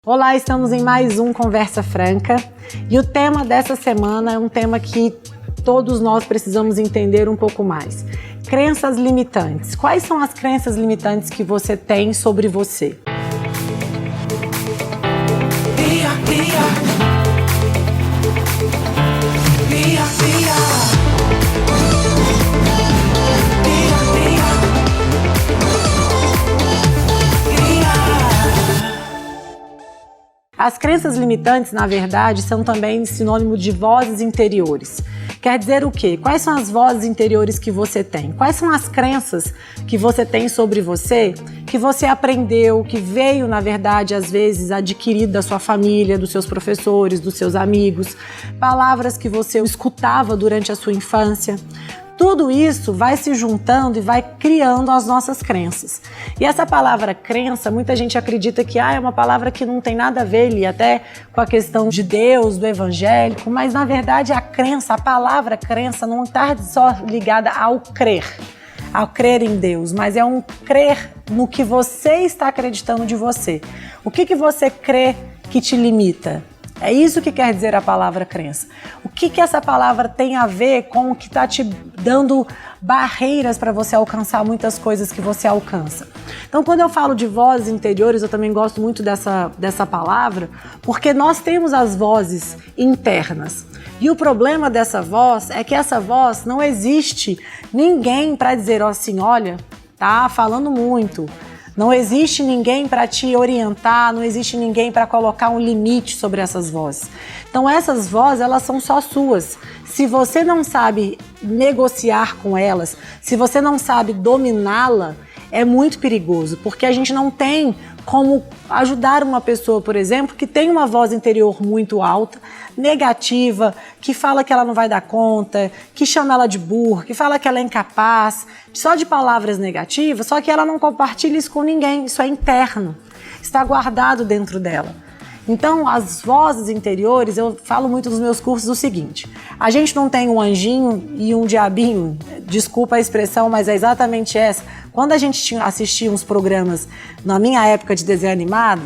Olá, estamos em mais um Conversa Franca e o tema dessa semana é um tema que todos nós precisamos entender um pouco mais. Crenças limitantes. Quais são as crenças limitantes que você tem sobre você? As crenças limitantes, na verdade, são também sinônimo de vozes interiores. Quer dizer o quê? Quais são as vozes interiores que você tem? Quais são as crenças que você tem sobre você, que você aprendeu, que veio, na verdade, às vezes, adquirido da sua família, dos seus professores, dos seus amigos, palavras que você escutava durante a sua infância? Tudo isso vai se juntando e vai criando as nossas crenças. E essa palavra crença, muita gente acredita que é uma palavra que não tem nada a ver ali, até com a questão de Deus, do evangélico, mas na verdade a crença, a palavra crença não está só ligada ao crer em Deus, mas é um crer no que você está acreditando de você. O que você crê que te limita? É isso que quer dizer a palavra crença. O que essa palavra tem a ver com o que está te dando barreiras para você alcançar muitas coisas que você alcança? Então, quando eu falo de vozes interiores, eu também gosto muito dessa palavra, porque nós temos as vozes internas. E o problema dessa voz é que essa voz não existe ninguém para dizer assim, olha, tá falando muito. Não existe ninguém para te orientar, não existe ninguém para colocar um limite sobre essas vozes. Então essas vozes, elas são só suas. Se você não sabe negociar com elas, se você não sabe dominá-la, é muito perigoso, porque a gente não tem como ajudar uma pessoa, por exemplo, que tem uma voz interior muito alta, negativa, que fala que ela não vai dar conta, que chama ela de burra, que fala que ela é incapaz, só de palavras negativas, só que ela não compartilha isso com ninguém, isso é interno, está guardado dentro dela. Então, as vozes interiores, eu falo muito nos meus cursos o seguinte, a gente não tem um anjinho e um diabinho, desculpa a expressão, mas é exatamente essa. Quando a gente assistia uns programas na minha época de desenho animado,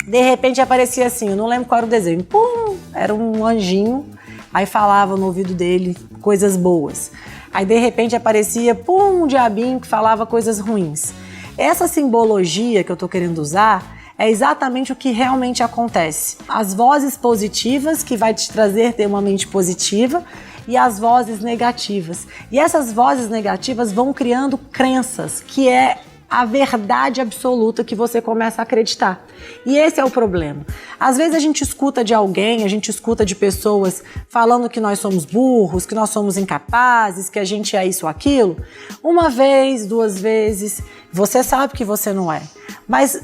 de repente aparecia assim, eu não lembro qual era o desenho, pum, era um anjinho, aí falava no ouvido dele coisas boas. Aí de repente aparecia, pum, um diabinho que falava coisas ruins. Essa simbologia que eu tô querendo usar é exatamente o que realmente acontece. As vozes positivas, que vai te trazer ter uma mente positiva, e as vozes negativas. E essas vozes negativas vão criando crenças, que é a verdade absoluta que você começa a acreditar. E esse é o problema. Às vezes a gente escuta de alguém, a gente escuta de pessoas falando que nós somos burros, que nós somos incapazes, que a gente é isso ou aquilo. Uma vez, duas vezes, você sabe que você não é. Mas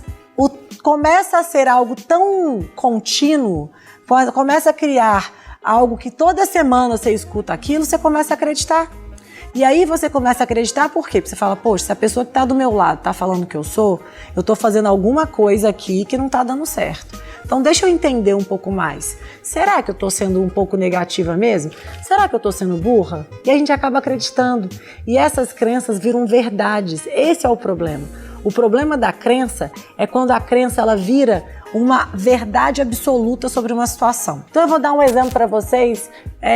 começa a ser algo tão contínuo, começa a criar algo que toda semana você escuta aquilo, você começa a acreditar. E aí você começa a acreditar por quê? Porque você fala, poxa, se a pessoa que está do meu lado está falando que eu estou fazendo alguma coisa aqui que não está dando certo. Então deixa eu entender um pouco mais. Será que eu estou sendo um pouco negativa mesmo? Será que eu estou sendo burra? E a gente acaba acreditando. E essas crenças viram verdades. Esse é o problema. O problema da crença é quando a crença ela vira uma verdade absoluta sobre uma situação. Então eu vou dar um exemplo para vocês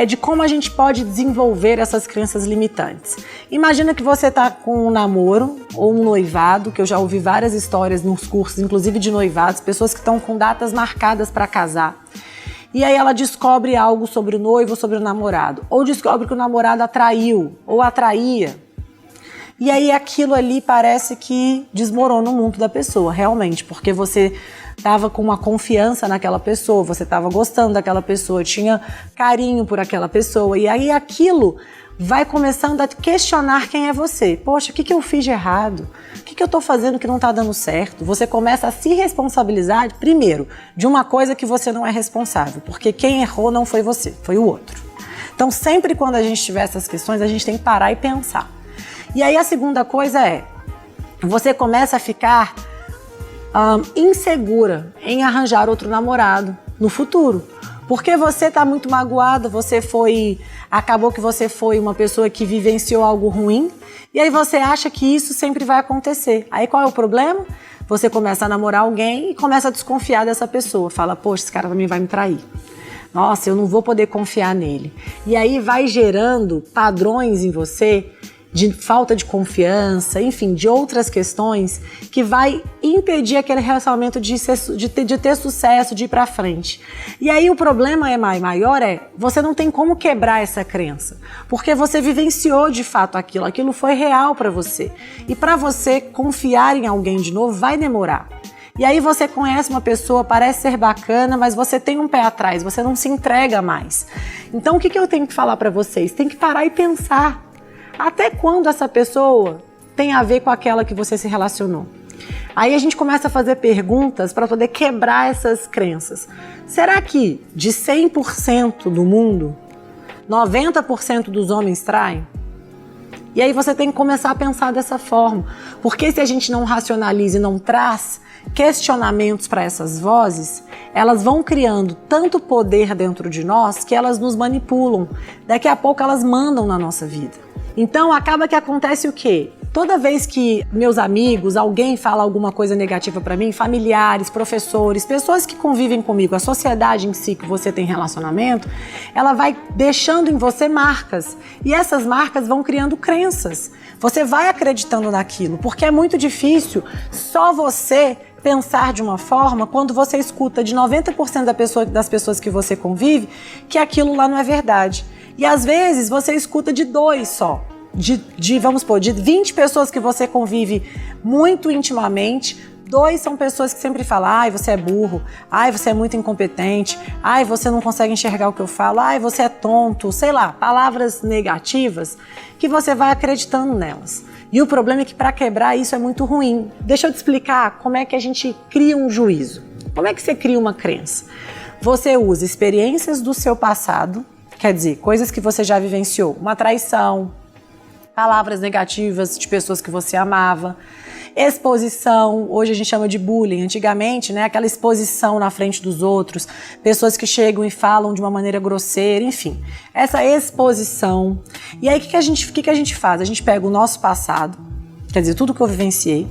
de como a gente pode desenvolver essas crenças limitantes. Imagina que você está com um namoro ou um noivado, que eu já ouvi várias histórias nos cursos, inclusive de noivados, pessoas que estão com datas marcadas para casar. E aí ela descobre algo sobre o noivo, sobre o namorado, ou descobre que o namorado atraiu ou atraía. E aí aquilo ali parece que desmorona o mundo da pessoa, realmente, porque você estava com uma confiança naquela pessoa, você estava gostando daquela pessoa, tinha carinho por aquela pessoa, e aí aquilo vai começando a questionar quem é você. Poxa, o que eu fiz de errado? O que eu estou fazendo que não está dando certo? Você começa a se responsabilizar, primeiro, de uma coisa que você não é responsável, porque quem errou não foi você, foi o outro. Então sempre quando a gente tiver essas questões, a gente tem que parar e pensar. E aí a segunda coisa é, você começa a ficar insegura em arranjar outro namorado no futuro. Porque você está muito magoada, acabou que você foi uma pessoa que vivenciou algo ruim, e aí você acha que isso sempre vai acontecer. Aí qual é o problema? você começa a namorar alguém e começa a desconfiar dessa pessoa. Fala, poxa, esse cara também vai me trair. Nossa, eu não vou poder confiar nele. E aí vai gerando padrões em você de falta de confiança, enfim, de outras questões que vai impedir aquele relacionamento de ter sucesso, de ir pra frente. E aí o problema maior você não tem como quebrar essa crença, porque você vivenciou de fato aquilo foi real pra você. E pra você confiar em alguém de novo vai demorar. E aí você conhece uma pessoa, parece ser bacana, mas você tem um pé atrás, você não se entrega mais. Então o que eu tenho que falar pra vocês? Tem que parar e pensar. Até quando essa pessoa tem a ver com aquela que você se relacionou? Aí a gente começa a fazer perguntas para poder quebrar essas crenças. Será que de 100% do mundo, 90% dos homens traem? E aí você tem que começar a pensar dessa forma. Porque se a gente não racionaliza e não traz questionamentos para essas vozes, elas vão criando tanto poder dentro de nós que elas nos manipulam. Daqui a pouco elas mandam na nossa vida. Então acaba que acontece o quê? Toda vez que meus amigos, alguém fala alguma coisa negativa para mim, familiares, professores, pessoas que convivem comigo, a sociedade em si que você tem relacionamento, ela vai deixando em você marcas. E essas marcas vão criando crenças. Você vai acreditando naquilo, porque é muito difícil só você pensar de uma forma quando você escuta de 90% das pessoas que você convive que aquilo lá não é verdade. E às vezes você escuta de 2 só, vamos supor, de 20 pessoas que você convive muito intimamente, 2 são pessoas que sempre falam, ai, você é burro, ai, você é muito incompetente, ai, você não consegue enxergar o que eu falo, ai, você é tonto, sei lá, palavras negativas que você vai acreditando nelas. E o problema é que para quebrar isso é muito ruim. Deixa eu te explicar como é que a gente cria um juízo. Como é que você cria uma crença? Você usa experiências do seu passado, quer dizer, coisas que você já vivenciou, uma traição, palavras negativas de pessoas que você amava, exposição, hoje a gente chama de bullying, antigamente, né, aquela exposição na frente dos outros, pessoas que chegam e falam de uma maneira grosseira, enfim, essa exposição. E aí o que a gente faz? A gente pega o nosso passado, quer dizer, tudo que eu vivenciei,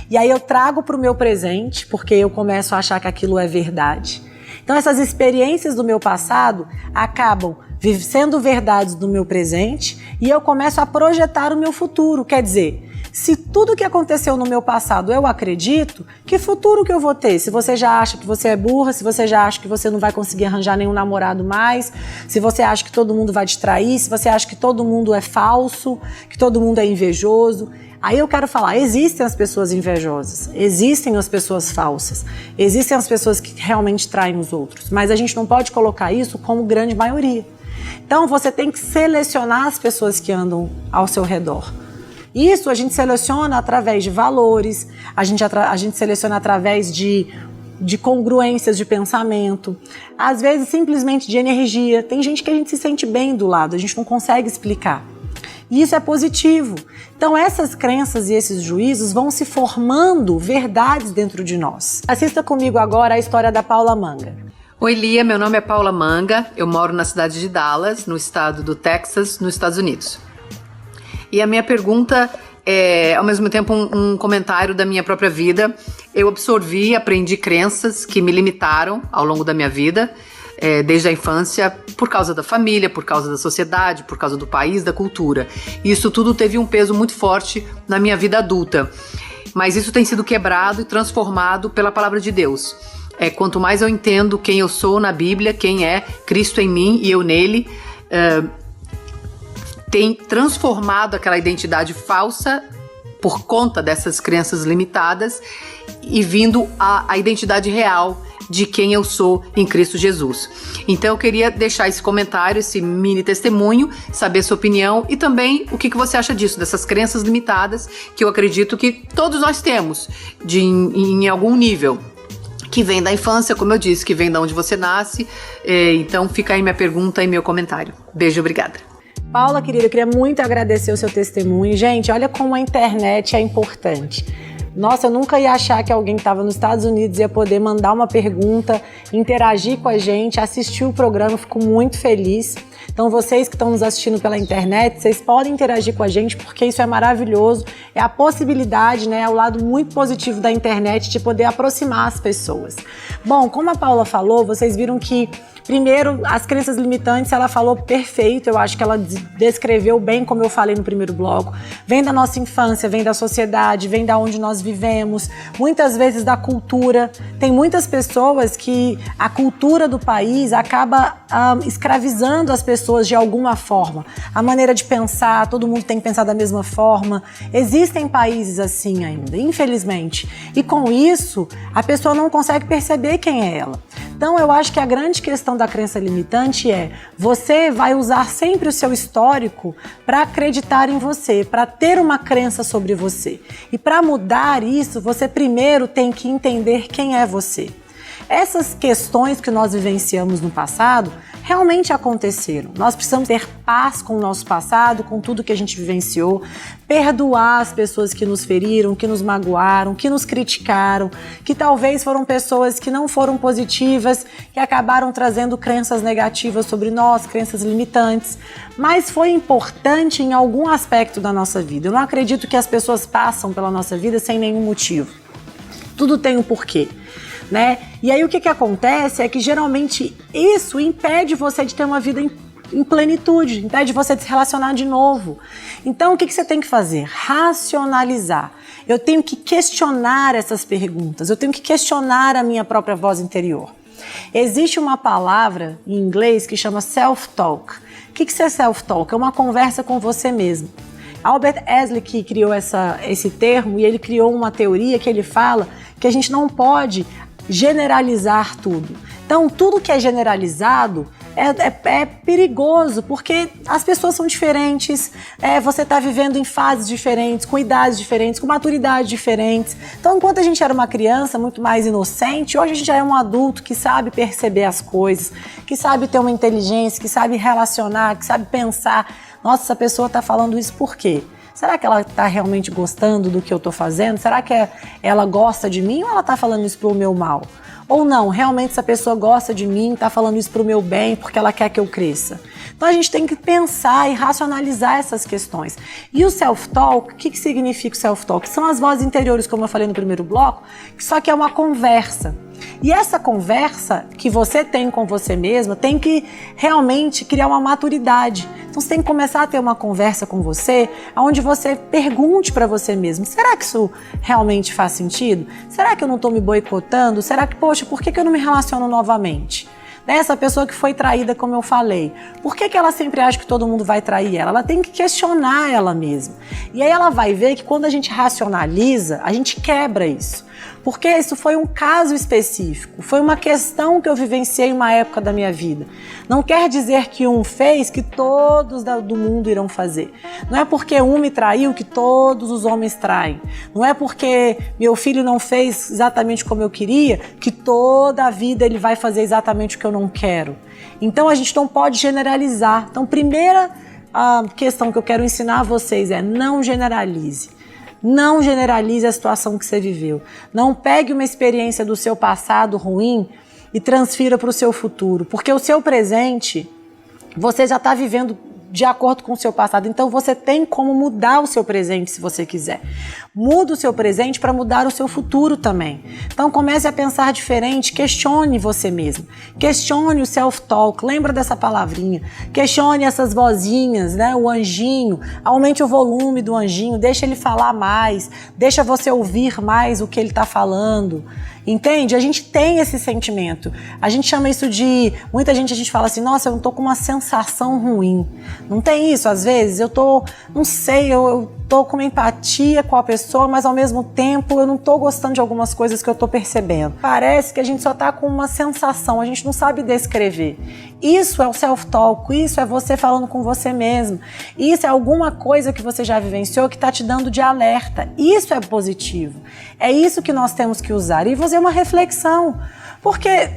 e aí eu trago para o meu presente, porque eu começo a achar que aquilo é verdade. Então essas experiências do meu passado acabam sendo verdades do meu presente e eu começo a projetar o meu futuro. Quer dizer, se tudo que aconteceu no meu passado eu acredito, que futuro que eu vou ter? Se você já acha que você é burra, se você já acha que você não vai conseguir arranjar nenhum namorado mais, se você acha que todo mundo vai te trair, se você acha que todo mundo é falso, que todo mundo é invejoso. Aí eu quero falar, existem as pessoas invejosas, existem as pessoas falsas, existem as pessoas que realmente traem os outros, mas a gente não pode colocar isso como grande maioria. Então você tem que selecionar as pessoas que andam ao seu redor. Isso a gente seleciona através de valores, a gente seleciona através de congruências de pensamento, às vezes simplesmente de energia. Tem gente que a gente se sente bem do lado, a gente não consegue explicar. E isso é positivo. Então essas crenças e esses juízos vão se formando verdades dentro de nós. Assista comigo agora a história da Paula Manga. Oi, Lia, meu nome é Paula Manga, eu moro na cidade de Dallas, no estado do Texas, nos Estados Unidos. E a minha pergunta é, ao mesmo tempo, um comentário da minha própria vida. Eu absorvi, aprendi crenças que me limitaram ao longo da minha vida, desde a infância, por causa da família, por causa da sociedade, por causa do país, da cultura. E isso tudo teve um peso muito forte na minha vida adulta. Mas isso tem sido quebrado e transformado pela palavra de Deus. Quanto mais eu entendo quem eu sou na Bíblia, quem é Cristo em mim e eu nele, tem transformado aquela identidade falsa por conta dessas crenças limitadas e vindo a identidade real de quem eu sou em Cristo Jesus. Então eu queria deixar esse comentário, esse mini testemunho, saber sua opinião e também o que você acha disso, dessas crenças limitadas que eu acredito que todos nós temos em algum nível. Que vem da infância, como eu disse, que vem da onde você nasce. Então fica aí minha pergunta e meu comentário. Beijo, obrigada. Paula, querida, eu queria muito agradecer o seu testemunho. Gente, olha como a internet é importante. Nossa, eu nunca ia achar que alguém que estava nos Estados Unidos ia poder mandar uma pergunta, interagir com a gente, assistir o programa, eu fico muito feliz. Então vocês que estão nos assistindo pela internet, vocês podem interagir com a gente porque isso é maravilhoso, é a possibilidade, né, é o lado muito positivo da internet de poder aproximar as pessoas. Bom, como a Paula falou, vocês viram que primeiro, as crenças limitantes, ela falou perfeito, eu acho que ela descreveu bem, como eu falei no primeiro bloco. Vem da nossa infância, vem da sociedade, vem da onde nós vivemos, muitas vezes da cultura. Tem muitas pessoas que a cultura do país acaba escravizando as pessoas de alguma forma. A maneira de pensar, todo mundo tem que pensar da mesma forma. Existem países assim ainda, infelizmente. E com isso, a pessoa não consegue perceber quem é ela. Então, eu acho que a grande questão da crença limitante é: você vai usar sempre o seu histórico para acreditar em você, para ter uma crença sobre você. E para mudar isso, você primeiro tem que entender quem é você. Essas questões que nós vivenciamos no passado realmente aconteceram. Nós precisamos ter paz com o nosso passado, com tudo que a gente vivenciou, perdoar as pessoas que nos feriram, que nos magoaram, que nos criticaram, que talvez foram pessoas que não foram positivas, que acabaram trazendo crenças negativas sobre nós, crenças limitantes. Mas foi importante em algum aspecto da nossa vida. Eu não acredito que as pessoas passam pela nossa vida sem nenhum motivo. Tudo tem um porquê. Né? E aí o que acontece é que geralmente isso impede você de ter uma vida em plenitude, impede você de se relacionar de novo. Então o que você tem que fazer? Racionalizar. Eu tenho que questionar essas perguntas, eu tenho que questionar a minha própria voz interior. Existe uma palavra em inglês que chama self-talk. O que é self-talk? É uma conversa com você mesmo. Albert Ellis que criou esse termo, e ele criou uma teoria que ele fala que a gente não pode generalizar tudo. Então, tudo que é generalizado é perigoso, porque as pessoas são diferentes, você está vivendo em fases diferentes, com idades diferentes, com maturidades diferentes. Então, enquanto a gente era uma criança muito mais inocente, hoje a gente já é um adulto que sabe perceber as coisas, que sabe ter uma inteligência, que sabe relacionar, que sabe pensar. Nossa, essa pessoa está falando isso por quê? Será que ela está realmente gostando do que eu estou fazendo? Será que ela gosta de mim ou ela está falando isso para o meu mal? Ou não, realmente essa pessoa gosta de mim, está falando isso para o meu bem, porque ela quer que eu cresça. Então a gente tem que pensar e racionalizar essas questões. E o self-talk, o que significa o self-talk? São as vozes interiores, como eu falei no primeiro bloco, só que é uma conversa. E essa conversa que você tem com você mesma tem que realmente criar uma maturidade. Então você tem que começar a ter uma conversa com você, onde você pergunte para você mesmo: será que isso realmente faz sentido? Será que eu não estou me boicotando? Será que, poxa, por que eu não me relaciono novamente? Essa pessoa que foi traída, como eu falei, por que ela sempre acha que todo mundo vai trair ela? Ela tem que questionar ela mesma. E aí ela vai ver que quando a gente racionaliza, a gente quebra isso. Porque isso foi um caso específico, foi uma questão que eu vivenciei em uma época da minha vida. Não quer dizer que um fez que todos do mundo irão fazer. Não é porque um me traiu que todos os homens traem. Não é porque meu filho não fez exatamente como eu queria que toda a vida ele vai fazer exatamente o que eu não quero. Então a gente não pode generalizar. Então, primeira questão que eu quero ensinar a vocês é: não generalize. Não generalize a situação que você viveu. Não pegue uma experiência do seu passado ruim e transfira para o seu futuro. Porque o seu presente, você já está vivendo de acordo com o seu passado. Então você tem como mudar o seu presente se você quiser. Muda o seu presente para mudar o seu futuro também. Então comece a pensar diferente, questione você mesmo. Questione o self-talk, lembra dessa palavrinha. Questione essas vozinhas, né? O anjinho, aumente o volume do anjinho, deixa ele falar mais, deixa você ouvir mais o que ele está falando. Entende? A gente tem esse sentimento. A gente chama isso de... Muita gente, a gente fala assim: nossa, eu não tô com uma sensação ruim. Não tem isso? Às vezes eu tô... Não sei, eu tô com uma empatia com a pessoa, mas ao mesmo tempo eu não tô gostando de algumas coisas que eu tô percebendo. Parece que a gente só tá com uma sensação, a gente não sabe descrever. Isso é o self-talk, isso é você falando com você mesmo. Isso é alguma coisa que você já vivenciou que tá te dando de alerta. Isso é positivo. É isso que nós temos que usar e fazer uma reflexão. Porque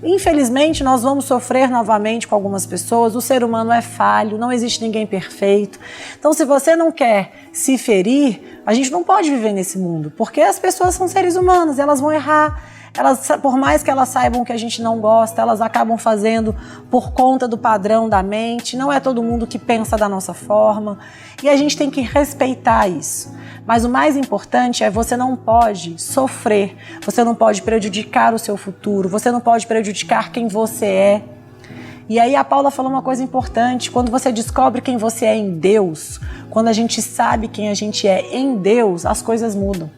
Infelizmente, nós vamos sofrer novamente com algumas pessoas. O ser humano é falho, não existe ninguém perfeito. Então, se você não quer se ferir, a gente não pode viver nesse mundo, porque as pessoas são seres humanos, elas vão errar. Elas, por mais que elas saibam que a gente não gosta, elas acabam fazendo por conta do padrão da mente. Não é todo mundo que pensa da nossa forma e a gente tem que respeitar isso. Mas o mais importante é você não pode sofrer, você não pode prejudicar o seu futuro, você não pode prejudicar quem você é. E aí a Paula falou uma coisa importante: quando você descobre quem você é em Deus, quando a gente sabe quem a gente é em Deus, as coisas mudam.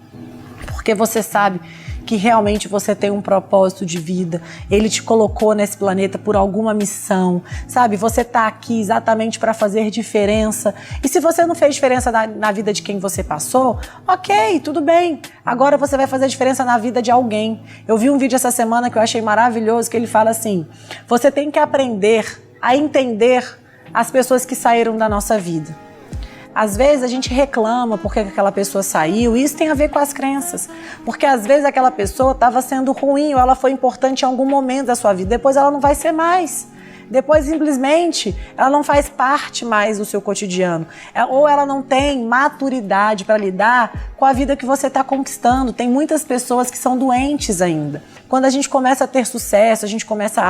Porque você sabe que realmente você tem um propósito de vida, Ele te colocou nesse planeta por alguma missão, sabe? Você está aqui exatamente para fazer diferença. E se você não fez diferença na vida de quem você passou, ok, tudo bem. Agora você vai fazer diferença na vida de alguém. Eu vi um vídeo essa semana que eu achei maravilhoso, que ele fala assim: você tem que aprender a entender as pessoas que saíram da nossa vida. Às vezes a gente reclama porque aquela pessoa saiu, e isso tem a ver com as crenças. Porque às vezes aquela pessoa estava sendo ruim ou ela foi importante em algum momento da sua vida, depois ela não vai ser mais. Depois simplesmente ela não faz parte mais do seu cotidiano. Ou ela não tem maturidade para lidar com a vida que você está conquistando. Tem muitas pessoas que são doentes ainda. Quando a gente começa a ter sucesso, a gente começa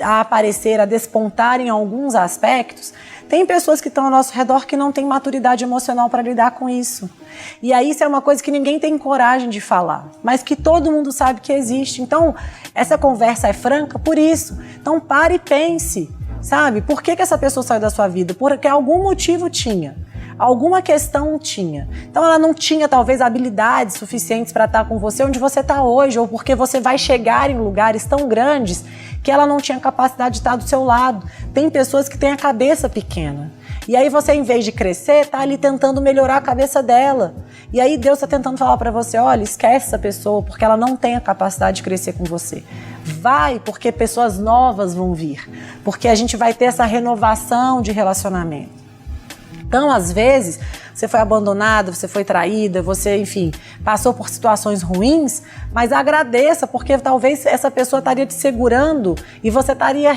a aparecer, a despontar em alguns aspectos, tem pessoas que estão ao nosso redor que não têm maturidade emocional para lidar com isso. E aí isso é uma coisa que ninguém tem coragem de falar, mas que todo mundo sabe que existe. Então, essa conversa é franca por isso. Então, pare e pense, sabe? Por que essa pessoa saiu da sua vida? Porque algum motivo tinha. Alguma questão tinha. Então ela não tinha talvez habilidades suficientes para estar com você onde você está hoje, ou porque você vai chegar em lugares tão grandes que ela não tinha capacidade de estar do seu lado. Tem pessoas que têm a cabeça pequena. E aí você, em vez de crescer, está ali tentando melhorar a cabeça dela. E aí Deus está tentando falar para você: olha, esquece essa pessoa porque ela não tem a capacidade de crescer com você. Vai, porque pessoas novas vão vir. Porque a gente vai ter essa renovação de relacionamento. Então, às vezes, você foi abandonada, você foi traída, você, enfim, passou por situações ruins, mas agradeça, porque talvez essa pessoa estaria te segurando e você estaria,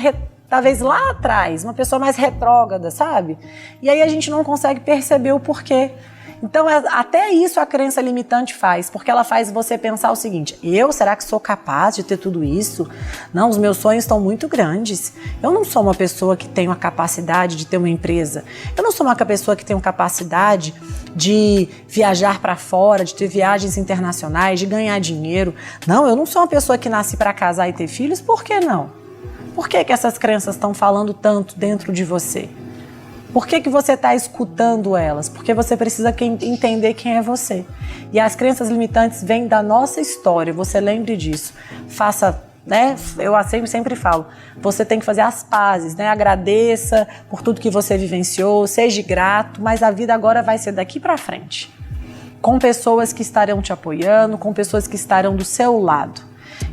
talvez, lá atrás, uma pessoa mais retrógrada, sabe? E aí a gente não consegue perceber o porquê. Então, até isso a crença limitante faz, porque ela faz você pensar o seguinte: será que sou capaz de ter tudo isso? Não, os meus sonhos estão muito grandes. Eu não sou uma pessoa que tenho a capacidade de ter uma empresa. Eu não sou uma pessoa que tenho capacidade de viajar para fora, de ter viagens internacionais, de ganhar dinheiro. Não, eu não sou uma pessoa que nasci para casar e ter filhos. Por que não? Por que essas crenças estão falando tanto dentro de você? Por que você está escutando elas? Porque você precisa entender quem é você. E as crenças limitantes vêm da nossa história, você lembre disso. Faça, né? Eu sempre falo, você tem que fazer as pazes, né? Agradeça por tudo que você vivenciou, seja grato, mas a vida agora vai ser daqui para frente. Com pessoas que estarão te apoiando, com pessoas que estarão do seu lado.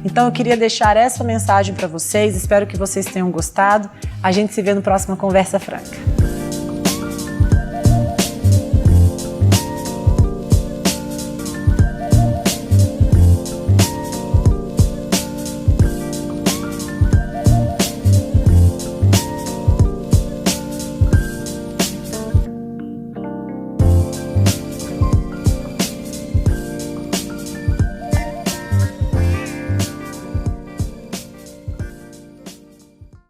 Então eu queria deixar essa mensagem para vocês, espero que vocês tenham gostado. A gente se vê no próximo Conversa Franca.